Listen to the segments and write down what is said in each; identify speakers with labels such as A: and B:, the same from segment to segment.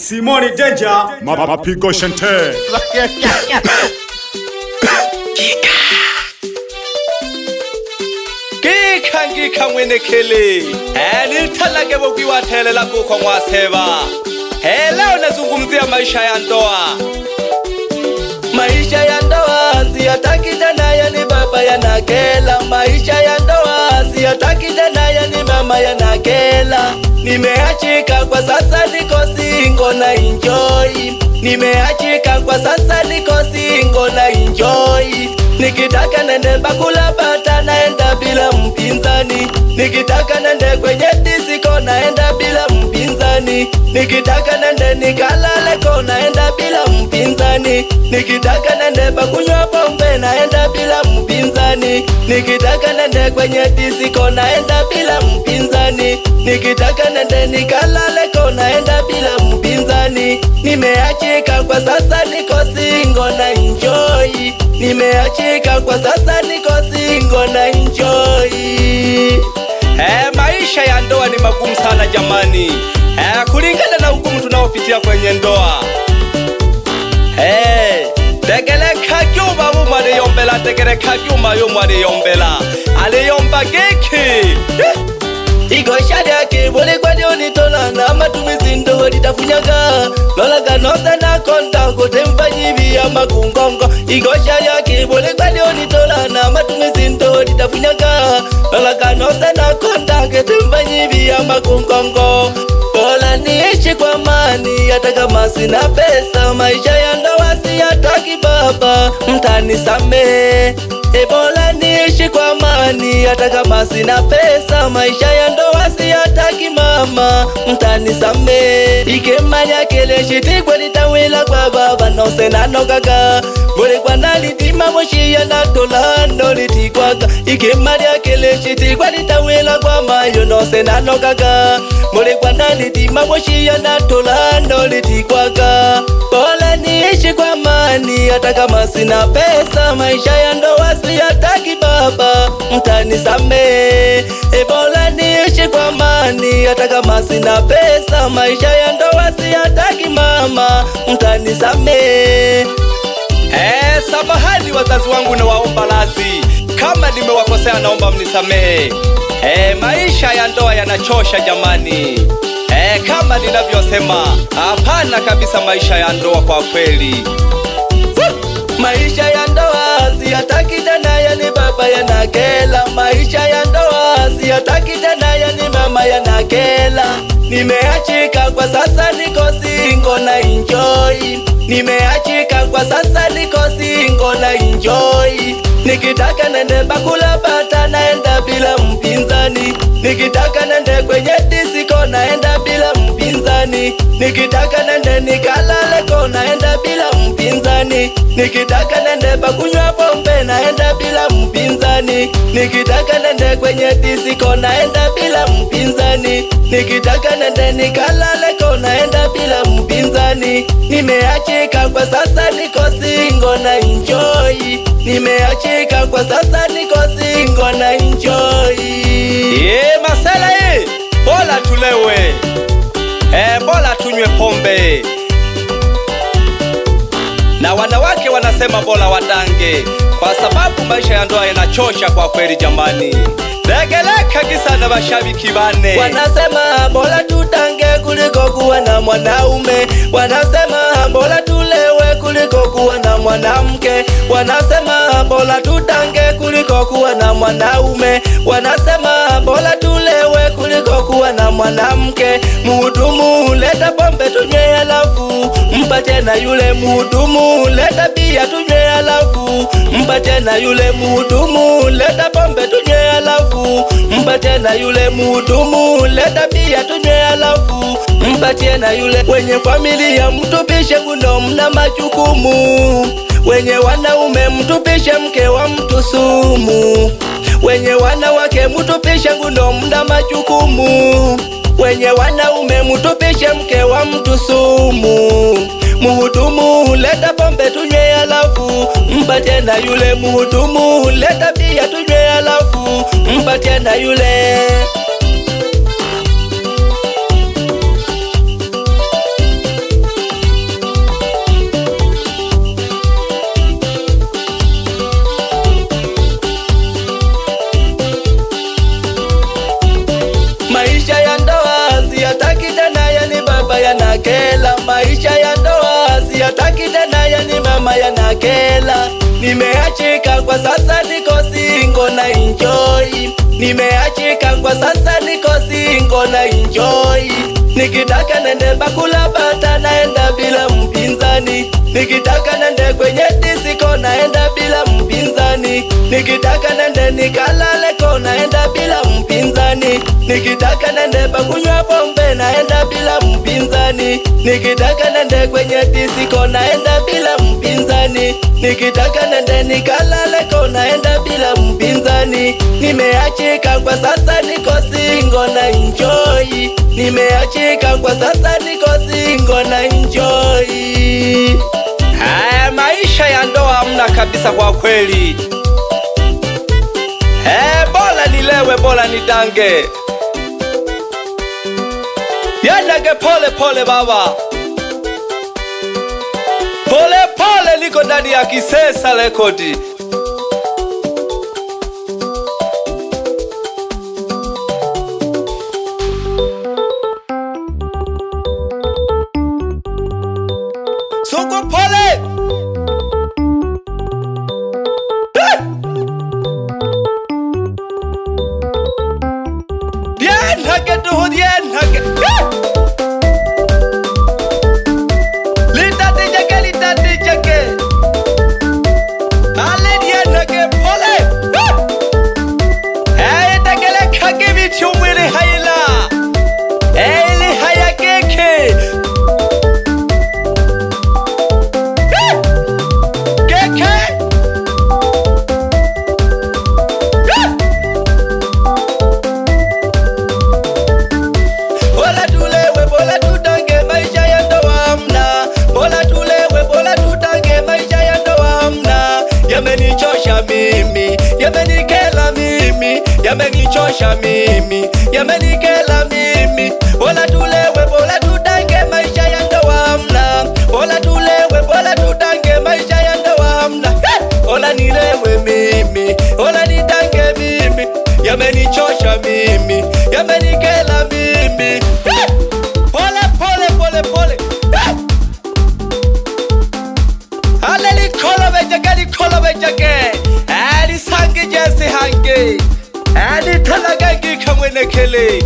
A: Simoni Danger, Mapigo Shante.
B: Ngika mwene khele nilithalake bokuyiwathelela kukho ngwaseba leo nazungumzia maisha ya ndoa. Maisha ya ndoa siyataki tena, yani baba yanakela. Maisha ya ndoa siyataki tena, yani mama yanakela. Nimeachika kwa sasa, niko single na enjoy. Nimeachika kwa sasa, niko single na enjoy. Nikitaka nende bakula bata naenda bila mpinzani. Nikitaka nende kwenye disco naenda bila mpinzani. Nikitaka nende nikalale ko naenda bila mpinzani. Nikitaka nende bakunywa pombe naenda bila mpinzani. Nikitaka nende kwenye disco naenda bila mpinzani. Nikitaka nende nikalale ko naenda bila mpinzani. Nimeachika kwa sasa, niko single na enjoy. Nimeachika kwa sasa, niko single na enjoy. Maisha ya ndoa ni magumu sana jamani, kulingana na hukumu tunaopitia kwenye ndoa. Tegeleka juma mwari yombela, tegeleka juma yo mwari yombela, aliyomba geki Igoshari yake bole kwa leo nitola na matumizi ndo nitafunyaga. Lola kanosa na konta kote mfanyivi ya makungongo. Igoshari yake bole kwa leo nitola na matumizi ndo nitafunyaga. Lola kanosa na konta kote mfanyivi ya makungongo. Bola niishi kwa amani hata kama sina pesa. Maisha ya ndoa siyataki baba, mtanisamehe. Bola niishi kwa amani hata kama sina pesa. Maisha ya ndoa siyataki mama, mtanisamehe. Ikemanya kele shiti kwa litawela kwa baba nose nanogaga. Bole kwa nalitima moshia na tolando litikwaga. Ikemanya kele shiti kwa litawela kwa mayo nose nanogaga. Bole kwa nalitima moshia na tolando litikwaga. Bola niishi kwa amani hata kama sina pesa. Maisha ya ndoa siyataki baba, mtanisamehe. Bola niishi kwa amani hata kama sina pesa. Maisha ya ndoa siyataki mama, mtanisamehe. Samahani wazazi wangu na waomba radhi kama nimewakosea, naomba mnisamehe. Maisha ya ndoa yanachosha jamani. Kama ninavyosema, hapana kabisa maisha ya ndoa kwa kweli. Maisha ya ndoa siyataki tena, yani baba yanakela. Maisha ya ndoa siyataki tena, yani mama yanakela. Nimeachika kwa sasa, niko single na enjoy. Nimeachika kwa sasa, niko single na enjoy. Nikitaka nende bakula bata naenda bila mpinzani. Nikitaka nende kwenye disco naenda bila mpinzani. Nikitaka nende nikalale ko naenda bila mpinzani. Nikitaka nende bakunywa pombe naenda bila mpinzani. Nikitaka nende kwenye disco naenda bila mpinzani. Nikitaka nende nikalale ko naenda bila mpinzani. Nimeachika kwa sasa, niko single na enjoy. Nimeachika kwa sasa, niko single na enjoy. Masala bola tulewe, bola tunywe pombe. Na wanawake wanasema bola wadange, kwa sababu maisha ya ndoa yanachosha kwa kweli jamani. Legeleka kisa na mashabiki bane wanasema bola tudange kuliko kuwa na mwanaume. Wanasema bola tulewe kuliko kuwa na mwanamke. Wanasema bola tudange kuliko kuwa na mwanaume. Wanasema bola tulewe kuliko kuwa na mwanamke. Mhudumu leta pombe tunywe alafu mpate na yule mhudumu. Leta bia tunywe alafu mpate na yule mhudumu. Leta pombe tunywe alafu mpate na yule mhudumu. Leta bia tunywe alafu mpatie na yule. Wenye familia mtupishe kuno mna majukumu. Wenye wanaume mtupishe mke wa mtu sumu. Wenye wanawake mtupishe kuno mna majukumu. Wenye wanaume mtupishe mke wa mtu sumu. Mhudumu leta pombe tunywe alafu mpatie na yule mhudumu. Leta bia tunywe alafu mpatie na yule. yanakela, maisha ya ndoa siyataki tena, yani mama yanakela. Nimeachika kwa sasa, niko single na enjoy. Nimeachika kwa sasa, niko single na enjoy. Nikitaka nende bakula bata naenda bila mpinzani. Nikitaka nende kwenye disco naenda bila mpinzani. Nikitaka nende nikalale ko naenda bila mpinzani. Nikitaka nende bakunywa pombe naenda bila mpinzani. Nikitaka nende kwenye disco naenda bila mpinzani. Nikitaka nende nikalale ko naenda bila mpinzani. Nimeachika kwa sasa, niko single na enjoy. Nimeachika kwa sasa, niko single na enjoy. Maisha ya ndoa hamna kabisa kwa kweli. Bora nilewe, bora nidange. Yandage pole pole baba, pole pole, niko ndani ya Kisesa Rekodi. Sugu pole. Bien hake duhu, bien hake. Lita di jake. Ale bien hake pole. Takele kage bichu mwili hayla. Li haya keke. Yamenichosha mimi, yamenikela mimi. Bola tulewe, bola tudange, maisha ya ndoa hamna. Bola tulewe, bola tudange, maisha ya ndoa hamna. Bola nilewe mimi, bola nidange mimi. Yamenichosha mimi, yamenikela mimi. Pole pole pole pole. Aleli kolo bejake. Ali sangi jesi hangi. Ali talagagi kamwene kele.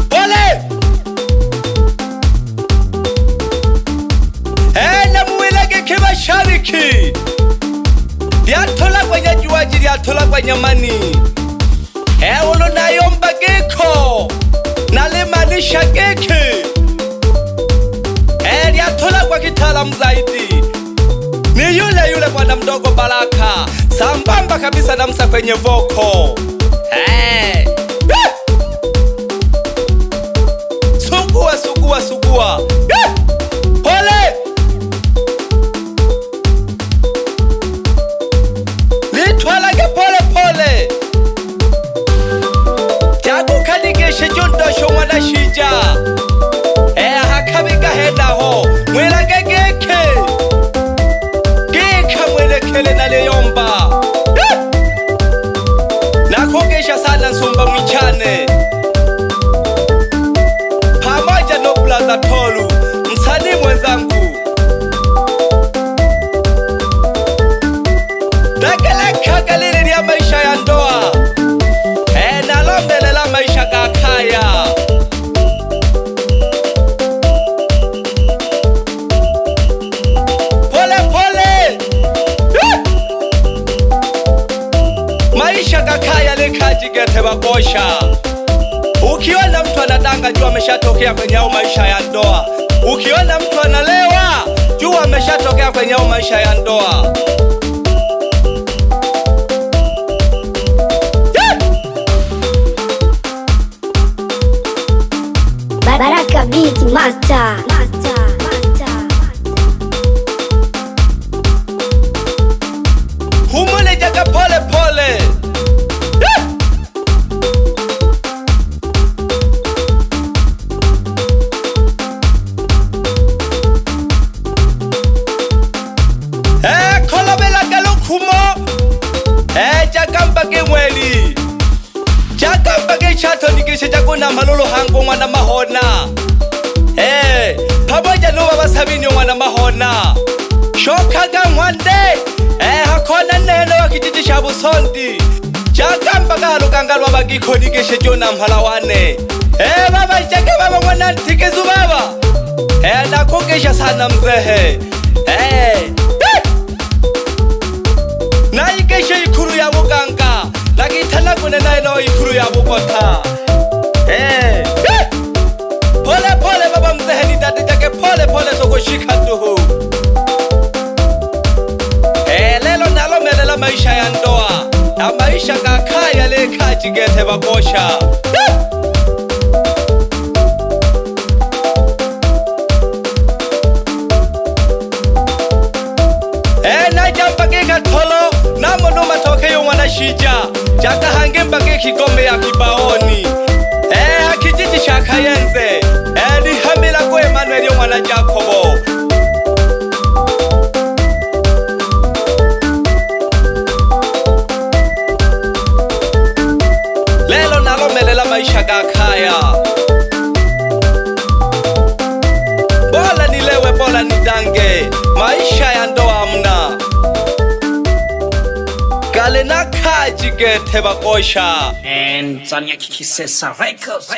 B: Pole. Na muwelege kima shariki. Diatola kwenye juwaji, diatola kwenye mani. Ulo na yomba geko. Nalimanisha geke. Diatola kwa kitala mzaidi. Ni yule bwana mdogo Baraka, sambamba kabisa na Msa kwenye voko. Sugua. Pole. Litwalage pole pole. Jagu kanigeshe jondo shomwana shija. Hakabiga henda ho. Mwelage geke. Kele na leyomba. Nakogesha sana Nsumba Mwichane pamoja no Blaza Tolu, msanii mwenzangu. Takele kagalili ya maisha ya ndoa. Nalombelela maisha kakaya. Pole pole. Maisha kakaya lekaji gete bakosha. Ukiona mtu anadanga, jua ameshatokea kwenye au maisha ya ndoa. Ukiona mtu analewa, jua ameshatokea kwenye au maisha ya ndoa.
C: Baraka Beat Master.
B: Humule jaga pole pole. Kolobela galukumo. Jaga mpake mweli. Jaga mpake chato nige kishe cha kuna malolo hango mwana mahona pamoja nuwa basabini mwana mahona shoka gangwande hakona neno wa kijiji cha Busondi chakamba galo kangalwa bagikoni kishe jona mhalawane baba chake baba mwana ntikizu baba nakukesha sana mzehe naikeshe ikuru ya buganga lakitana kune nailo ikuru ya bukota pole pole baba mzehe ni dati chake pole pole sokoshika tuhu lelo nalo melela maisha ya ndoa na maisha kakaya leka jigete bakosha Mpake tolo na mono matoke yo mwana shija Jaka hange mpake kigome ya kibaoni kijiji cha Kayenze ni hamila kwa Emmanuel yo mwana Jacobo Lelo nalo melela maisha gakaya Bola nilewe bola nidange maisha ya ndoa amna Kale na kaji gete bakosha
D: And Tanya Kikisesa Records.